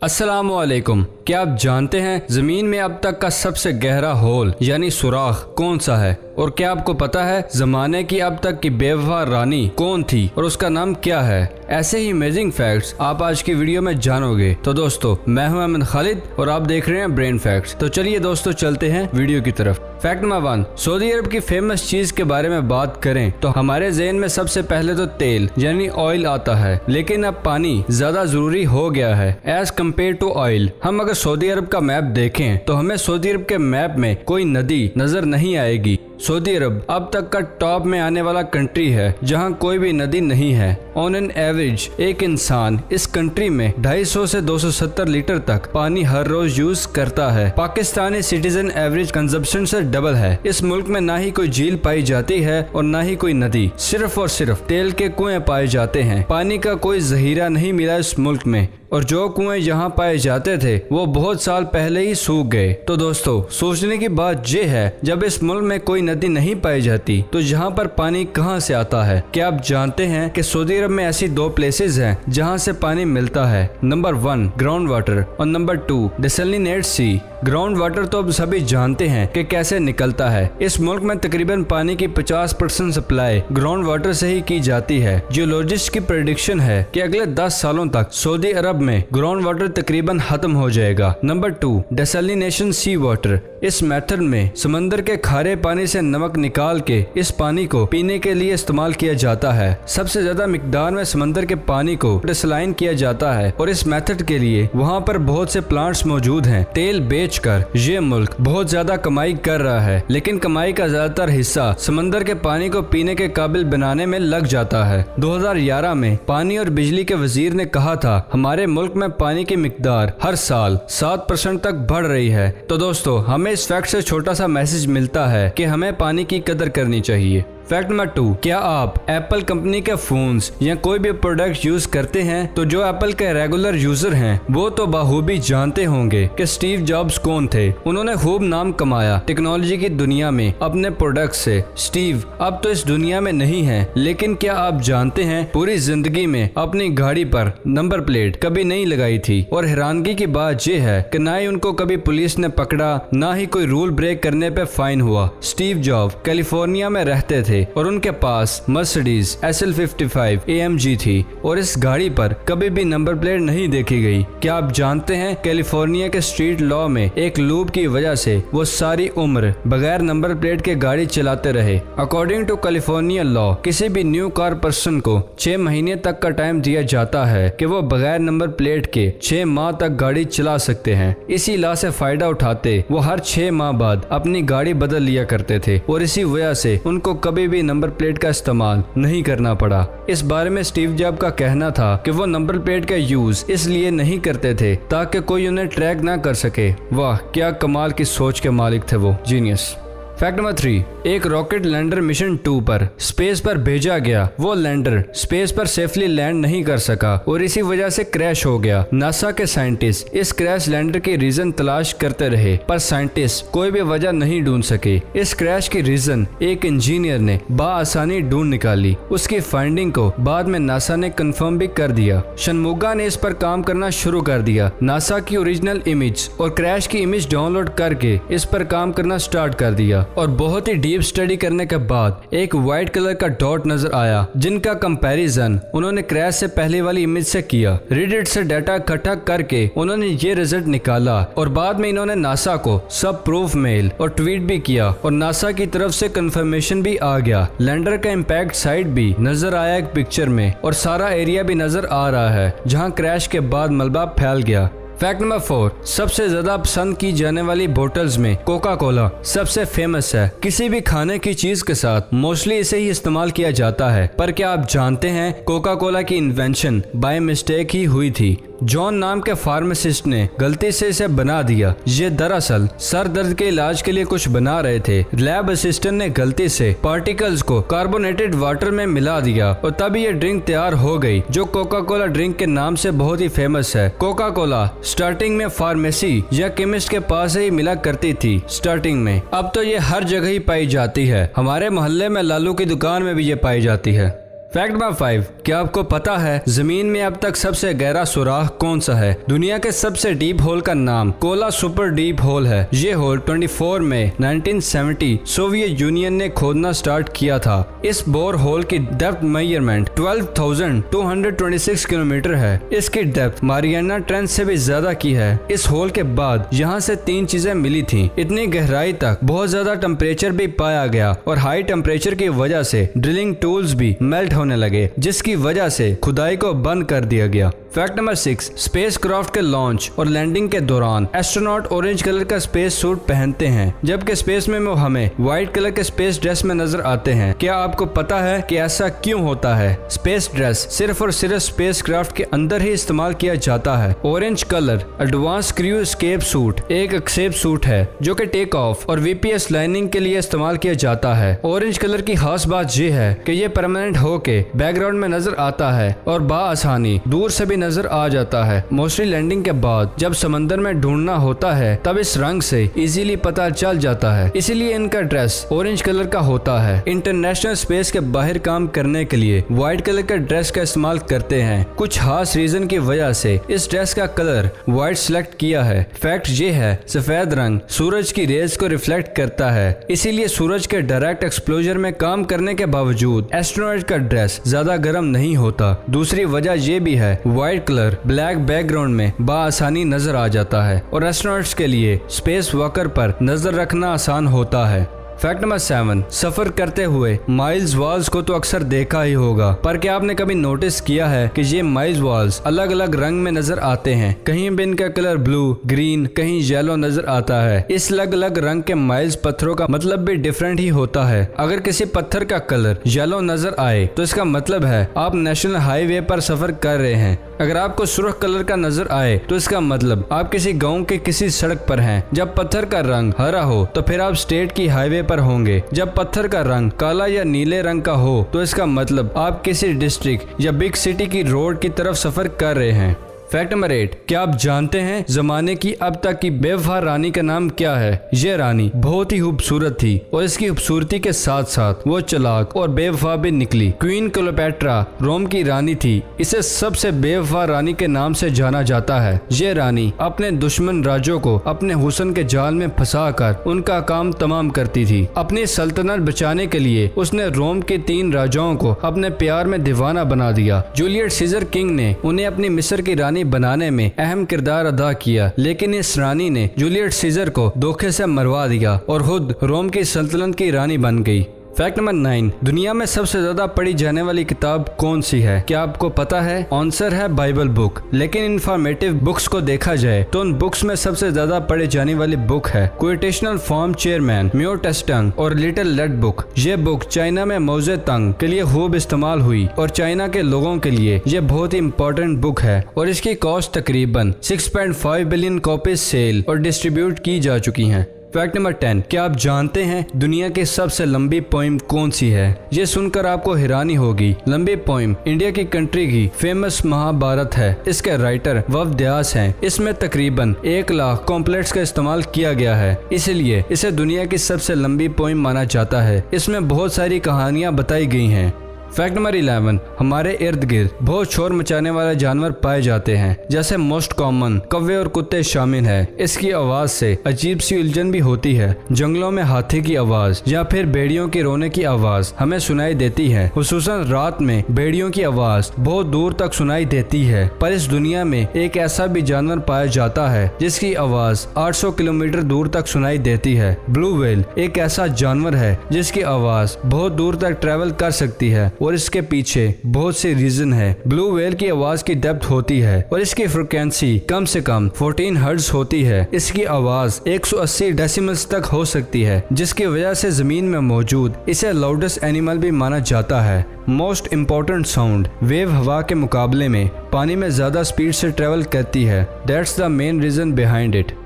अस्सलामुअलैकुम। क्या आप जानते हैं ज़मीन में अब तक का सबसे गहरा होल यानी सुराख कौन सा है? और क्या आपको पता है ज़माने की अब तक की बेवफा रानी कौन थी और उसका नाम क्या है? ऐसे ही अमेजिंग फैक्ट्स आप आज की वीडियो में जानोगे। तो दोस्तों, मैं हूं अहमद खालिद और आप देख रहे हैं ब्रेन फैक्ट्स। तो चलिए दोस्तों, चलते हैं वीडियो की तरफ। फैक्ट नंबर 1, सऊदी अरब की फेमस चीज के बारे में बात करें तो हमारे ज़हन में सबसे पहले तो तेल यानी ऑयल आता है, लेकिन अब पानी ज्यादा जरूरी हो गया है एज कम्पेयर टू ऑयल। हम अगर सऊदी अरब का मैप देखें तो हमें सऊदी अरब के मैप में कोई नदी नजर नहीं आएगी। सऊदी अरब अब तक का टॉप में आने वाला कंट्री है जहां कोई भी नदी नहीं है। ऑन एन एवरेज एक इंसान इस कंट्री में 250 से 270 लीटर तक पानी हर रोज यूज करता है। पाकिस्तानी सिटीजन एवरेज कंजप्शन से डबल है। इस मुल्क में ना ही कोई झील पाई जाती है और ना ही कोई नदी, सिर्फ और सिर्फ तेल के कुएं पाए जाते हैं। पानी का कोई जहीरा नहीं मिला इस मुल्क में, और जो कुएं यहाँ पाए जाते थे वो बहुत साल पहले ही सूख गए। तो दोस्तों, सोचने की बात ये है, जब इस मुल्क में कोई नदी नहीं पाई जाती तो यहाँ पर पानी कहाँ से आता है? क्या आप जानते हैं कि सऊदी अरब में ऐसी 2 प्लेसेस हैं जहाँ से पानी मिलता है? नंबर 1 ग्राउंड वाटर और नंबर 2 डिसैलिनेटेड सी। ग्राउंड वाटर तो अब सभी जानते हैं कि कैसे निकलता है। इस मुल्क में तकरीबन पानी की 50% सप्लाई ग्राउंड वाटर से ही की जाती है। जियोलॉजिस्ट की प्रेडिक्शन है कि अगले 10 सालों तक सऊदी अरब में ग्राउंड वाटर तकरीबन खत्म हो जाएगा। नंबर 2 डिसैलिनेशन सी वाटर। इस मेथड में समंदर के खारे पानी से नमक निकाल के इस पानी को पीने के लिए इस्तेमाल किया जाता है। सबसे ज्यादा मिकदार में समंदर के पानी को डिसलाइन किया जाता है और इस मेथड के लिए वहाँ पर बहुत से प्लांट्स मौजूद हैं। तेल बेचकर ये मुल्क बहुत ज्यादा कमाई कर रहा है, लेकिन कमाई का ज्यादातर हिस्सा समंदर के पानी को पीने के काबिल बनाने में लग जाता है। 2011 में पानी और बिजली के वजीर ने कहा था हमारे मुल्क में पानी की मिकदार हर साल 7% तक बढ़ रही है। तो दोस्तों, हमें इस फैक्ट से छोटा सा मैसेज मिलता है कि हमें पानी की कदर करनी चाहिए। फैक्ट नंबर 2, क्या आप एप्पल कंपनी के फोन्स या कोई भी प्रोडक्ट यूज करते हैं? तो जो एप्पल के रेगुलर यूजर हैं वो तो बखूबी जानते होंगे कि स्टीव जॉब्स कौन थे। उन्होंने खूब नाम कमाया टेक्नोलॉजी की दुनिया में अपने प्रोडक्ट से। स्टीव अब तो इस दुनिया में नहीं है, लेकिन क्या आप जानते हैं पूरी जिंदगी में अपनी गाड़ी पर नंबर प्लेट कभी नहीं लगाई थी। और हैरानगी की बात यह है कि ना ही उनको कभी पुलिस ने पकड़ा, ना ही कोई रूल ब्रेक करने पे फाइन हुआ। स्टीव जॉब कैलिफोर्निया में रहते थे और उनके पास मर्सिडीज SL55 AMG थी और इस गाड़ी पर कभी भी नंबर प्लेट नहीं देखी गई। क्या आप जानते हैं कैलिफोर्निया के स्ट्रीट लॉ में एक लूप की वजह से वो सारी उम्र बगैर नंबर प्लेट के गाड़ी चलाते रहे। अकॉर्डिंग टू कैलिफोर्निया लॉ, किसी भी न्यू कार पर्सन को 6 महीने तक का टाइम दिया जाता है कि वो बगैर नंबर प्लेट के 6 माह तक गाड़ी चला सकते हैं। इसी लॉ से फायदा उठाते वो हर 6 माह बाद अपनी गाड़ी बदल लिया करते थे और इसी वजह से उनको कभी भी नंबर प्लेट का इस्तेमाल नहीं करना पड़ा। इस बारे में स्टीव जॉब का कहना था कि वो नंबर प्लेट का यूज इसलिए नहीं करते थे ताकि कोई उन्हें ट्रैक ना कर सके। वाह, क्या कमाल की सोच के मालिक थे वो, जीनियस। फैक्ट नंबर 3, एक रॉकेट लैंडर मिशन 2 पर स्पेस पर भेजा गया। वो लैंडर स्पेस पर सेफली लैंड नहीं कर सका और इसी वजह से क्रैश हो गया। नासा के साइंटिस्ट इस क्रैश लैंडर की रीजन तलाश करते रहे, पर साइंटिस्ट कोई भी वजह नहीं ढूंढ सके। इस क्रैश की रीजन एक इंजीनियर ने बआसानी ढूंढ निकाली। उसकी फाइंडिंग को बाद में नासा ने कंफर्म भी कर दिया। शनमुगा ने इस पर काम करना शुरू कर दिया। नासा की ओरिजिनल इमेज और क्रैश की इमेज डाउनलोड करके इस पर काम करना स्टार्ट कर दिया और बहुत ही डीप स्टडी करने के बाद एक व्हाइट कलर का डॉट नजर आया, जिनका कंपैरिजन उन्होंने क्रैश से पहले वाली इमेज से किया। रेडिट से डाटा इकट्ठा करके उन्होंने ये रिजल्ट निकाला और बाद में इन्होंने नासा को सब प्रूफ मेल और ट्वीट भी किया और नासा की तरफ से कंफर्मेशन भी आ गया। लैंडर का इम्पैक्ट साइट भी नजर आया एक पिक्चर में और सारा एरिया भी नजर आ रहा है जहाँ क्रैश के बाद मलबा फैल गया। फैक्ट नंबर 4, सबसे ज्यादा पसंद की जाने वाली बोतल्स में कोका कोला सबसे फेमस है। किसी भी खाने की चीज के साथ मोस्टली इसे ही इस्तेमाल किया जाता है, पर क्या आप जानते हैं कोका कोला की इन्वेंशन बाय मिस्टेक ही हुई थी। जॉन नाम के फार्मासिस्ट ने गलती से इसे बना दिया। ये दरअसल सर दर्द के इलाज के लिए कुछ बना रहे थे। लैब असिस्टेंट ने गलती से पार्टिकल्स को कार्बोनेटेड वाटर में मिला दिया और तब ये ड्रिंक तैयार हो गई, जो कोका कोला ड्रिंक के नाम से बहुत ही फेमस है। कोका कोला स्टार्टिंग में फार्मेसी या केमिस्ट के पास ही मिला करती थी स्टार्टिंग में, अब तो ये हर जगह ही पाई जाती है। हमारे मोहल्ले में लालू की दुकान में भी ये पाई जाती है। फैक्ट नंबर 5, क्या आपको पता है जमीन में अब तक सबसे गहरा सुराख कौन सा है? दुनिया के सबसे डीप होल का नाम कोला सुपर डीप होल है। ये होल 24 मई 1970 सोवियत यूनियन ने खोदना स्टार्ट किया था। इस बोर होल की डेप्थ मेजरमेंट 12,226 किलोमीटर है। इसकी डेप्थ मारियाना ट्रेंच से भी ज्यादा की है। इस होल के बाद यहाँ से 3 चीजें मिली थी। इतनी गहराई तक बहुत ज्यादा टेम्परेचर भी पाया गया और हाई टेम्परेचर की वजह से ड्रिलिंग टूल्स भी मेल्ट होने लगे, जिसकी वजह से खुदाई को बंद कर दिया गया। फैक्ट नंबर 6, स्पेसक्राफ्ट के लॉन्च और लैंडिंग के दौरान एस्ट्रोनॉट ऑरेंज कलर का स्पेस सूट पहनते हैं, जबकि स्पेस में वो हमें व्हाइट कलर के स्पेस ड्रेस में नजर आते हैं। क्या आपको पता है कि ऐसा क्यों होता है? स्पेस ड्रेस सिर्फ और सिर्फ स्पेसक्राफ्ट के अंदर ही इस्तेमाल किया जाता है। Orange colour advance crew escape suit एक एस्केप सूट है जो कि टेक ऑफ और वीपीएस लाइनिंग के लिए इस्तेमाल किया जाता है। ऑरेंज कलर की खास बात यह है कि ये परमानेंट होके बैकग्राउंड में नजर आता है और बाआसानी दूर से भी नजर आ जाता है। मोस्टली लैंडिंग के बाद जब समंदर में ढूंढना होता है तब इस रंग से इजीली पता चल जाता है, इसीलिए इनका ड्रेस ऑरेंज कलर का होता है। इंटरनेशनल स्पेस के बाहर काम करने के लिए व्हाइट कलर का ड्रेस का इस्तेमाल करते हैं। कुछ खास रीजन की वजह से इस ड्रेस का कलर व्हाइट सिलेक्ट किया है। फैक्ट ये है, सफेद रंग सूरज की रेज को रिफ्लेक्ट करता है, इसीलिए सूरज के डायरेक्ट एक्सप्लोजर में काम करने के बावजूद एस्ट्रोनॉट का ड्रेस ज्यादा गर्म नहीं होता। दूसरी वजह ये भी है, व्हाइट कलर ब्लैक बैकग्राउंड में बाआसानी नजर आ जाता है और एस्ट्रोनॉट्स के लिए स्पेस वॉकर पर नजर रखना आसान होता है। फैक्ट नंबर 7, सफर करते हुए माइल्स वॉल्स को तो अक्सर देखा ही होगा, पर क्या आपने कभी नोटिस किया है कि ये माइल्स वॉल्स अलग अलग रंग में नजर आते हैं? कहीं भी इनका कलर ब्लू, ग्रीन, कहीं येलो नजर आता है। इस अलग अलग रंग के माइल्स पत्थरों का मतलब भी डिफरेंट ही होता है। अगर किसी पत्थर का कलर येलो नजर आए तो इसका मतलब है आप नेशनल हाईवे पर सफर कर रहे हैं। अगर आपको सुर्ख कलर का नजर आए तो इसका मतलब आप किसी गांव के किसी सड़क पर हैं। जब पत्थर का रंग हरा हो तो फिर आप स्टेट की हाईवे पर होंगे। जब पत्थर का रंग काला या नीले रंग का हो तो इसका मतलब आप किसी डिस्ट्रिक्ट या बिग सिटी की रोड की तरफ सफर कर रहे हैं। फैक्ट नंबर 8, क्या आप जानते हैं जमाने की अब तक की बेवफा रानी का नाम क्या है? ये रानी बहुत ही खूबसूरत थी और इसकी खूबसूरती के साथ साथ वो चालाक और बेवफा भी निकली। क्वीन क्लियोपेट्रा रोम की रानी थी। इसे सबसे बेवफा रानी के नाम से जाना जाता है। ये रानी अपने दुश्मन राज्यों को अपने हुस्न के जाल में फंसाकर उनका काम तमाम करती थी। अपनी सल्तनत बचाने के लिए उसने रोम के 3 राजाओं को अपने प्यार में दीवाना बना दिया। जूलियट सीजर किंग ने उन्हें अपनी मिस्र की रानी बनाने में अहम किरदार अदा किया, लेकिन इस रानी ने जूलियट सीजर को धोखे से मरवा दिया और खुद रोम की सल्तनत की रानी बन गई। फैक्ट नंबर 9, दुनिया में सबसे ज्यादा पढ़ी जाने वाली किताब कौन सी है? क्या आपको पता है? आंसर है बाइबल बुक। लेकिन इंफॉर्मेटिव बुक्स को देखा जाए तो उन बुक्स में सबसे ज्यादा पढ़ी जाने वाली बुक है क्विटेशनल फॉर्म चेयरमैन, म्यो टेस्टंग और लिटिल रेड बुक। ये बुक चाइना में मौजे तंग के लिए खूब इस्तेमाल हुई और चाइना के लोगों के लिए ये बहुत ही इम्पोर्टेंट बुक है और इसकी कॉस्ट तकरीबन 6.5 बिलियन कॉपीज सेल और डिस्ट्रीब्यूट की जा चुकी हैं। फैक्ट नंबर 10, क्या आप जानते हैं दुनिया की सबसे लंबी पोइम कौन सी है? ये सुनकर आपको हैरानी होगी। लंबी पोइम इंडिया की कंट्री की फेमस महाभारत है। इसके राइटर वेद व्यास हैं। इसमें तकरीबन 1 लाख कॉम्प्लेट्स का इस्तेमाल किया गया है, इसलिए इसे दुनिया की सबसे लंबी पोइम माना जाता है। इसमें बहुत सारी कहानियां बताई गई हैं। फैक्ट नंबर 11, हमारे इर्द गिर्द बहुत शोर मचाने वाले जानवर पाए जाते हैं, जैसे मोस्ट कॉमन कौवे और कुत्ते शामिल हैं। इसकी आवाज से अजीब सी उलझन भी होती है। जंगलों में हाथी की आवाज या फिर भेड़ियों की रोने की आवाज हमें सुनाई देती है। खुसूसन रात में भेड़ियों की आवाज बहुत दूर तक सुनाई देती है। पर इस दुनिया में एक ऐसा भी जानवर पाया जाता है जिसकी आवाज 800 किलोमीटर दूर तक सुनाई देती है। ब्लू व्हेल एक ऐसा जानवर है जिसकी आवाज बहुत दूर तक ट्रेवल कर सकती है और इसके पीछे बहुत से रीजन है। ब्लू व्हेल की आवाज की डेप्थ होती है और इसकी फ्रीक्वेंसी कम से कम 14 हर्ट्ज होती है। इसकी आवाज 180 डेसिमल्स तक हो सकती है, जिसकी वजह से जमीन में मौजूद इसे लाउडेस्ट एनिमल भी माना जाता है। मोस्ट इम्पोर्टेंट साउंड वेव हवा के मुकाबले में पानी में ज्यादा स्पीड से ट्रेवल करती है। That's the main reason behind it.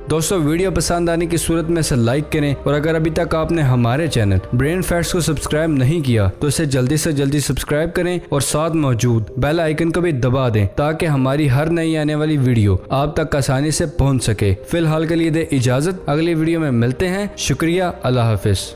दोस्तों, वीडियो पसंद आने की सूरत में इसे लाइक करें और अगर अभी तक आपने हमारे चैनल ब्रेन फैक्ट्स को सब्सक्राइब नहीं किया तो इसे जल्दी से जल्दी सब्सक्राइब करें और साथ मौजूद बेल आइकन को भी दबा दें ताकि हमारी हर नई आने वाली वीडियो आप तक आसानी से पहुंच सके। फिलहाल के लिए दे इजाजत, अगली वीडियो में मिलते हैं। शुक्रिया, अल्लाह हाफिज।